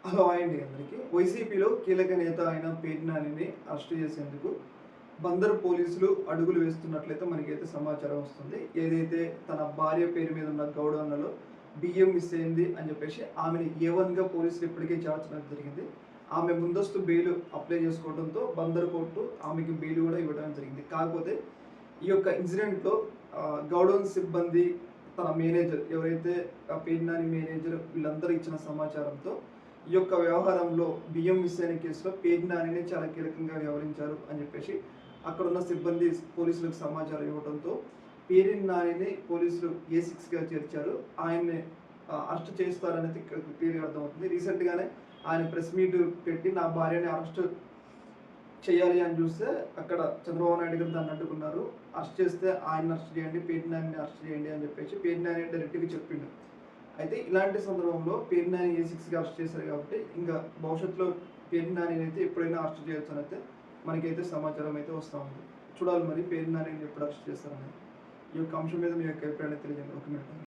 Hello! Hi అండి అందరికి. వైసీపీలో కీలక నేత అయిన పేర్ని నానిని అరెస్ట్ చేసేందుకు బందర్ పోలీసులు అడుగులు వేస్తున్నట్లయితే మనకైతే సమాచారం వస్తుంది. ఏదైతే తన భార్య పేరు మీద ఉన్న గౌడౌన్‌లలో బియ్యం మిస్ అయింది అని చెప్పేసి ఆమెని ఏ1గా పోలీసులు ఇప్పటికే చేర్చడం జరిగింది. ఆమె ముందస్తు బెయిల్ అప్లై చేసుకోవడంతో బందర్ కోర్టు ఆమెకి బెయిల్ కూడా ఇవ్వడం జరిగింది. కాకపోతే ఈ యొక్క ఇన్సిడెంట్‌లో గౌడౌన్ సిబ్బంది, తన మేనేజర్ ఎవరైతే పేర్ని నాని మేనేజర్ వీళ్ళందరూ ఇచ్చిన సమాచారంతో ఈ యొక్క వ్యవహారంలో బియ్యం మిస్ అయిన కేసులో పేర్ని నానినే చాలా కీలకంగా వ్యవహరించారు అని చెప్పేసి అక్కడున్న సిబ్బంది పోలీసులకు సమాచారం ఇవ్వడంతో పేర్ని నానిని పోలీసులు A6గా చేర్చారు. ఆయన్ని అరెస్ట్ చేస్తారనేది క్లియర్‌గా అర్థమవుతుంది. రీసెంట్‌గానే ఆయన ప్రెస్ మీట్ పెట్టి నా భార్యని అరెస్ట్ చేయాలి అని చూస్తే అక్కడ చంద్రబాబు నాయుడు గారు దాన్ని అడ్డుకున్నారు. అరెస్ట్ చేస్తే ఆయన్ని అరెస్ట్ చేయండి, పేర్ని నానిని అరెస్ట్ చేయండి అని చెప్పేసి పేర్ని నాని డైరెక్ట్‌గా చెప్పిండు. అయితే ఇలాంటి సందర్భంలో పేర్ని నాని A6గా అరెస్ట్ చేశారు కాబట్టి ఇంకా భవిష్యత్తులో పేర్ని నానిని అయితే ఎప్పుడైనా అరెస్ట్ చేయొచ్చు అని అయితే మనకైతే సమాచారం అయితే వస్తూ ఉంది. చూడాలి మరి పేర్ని నానిని ఎప్పుడు అరెస్ట్ చేస్తారనేది. ఈ యొక్క అంశం మీద మీ యొక్క అభిప్రాయాన్ని తెలియజేయండి. ఒక మినిట్.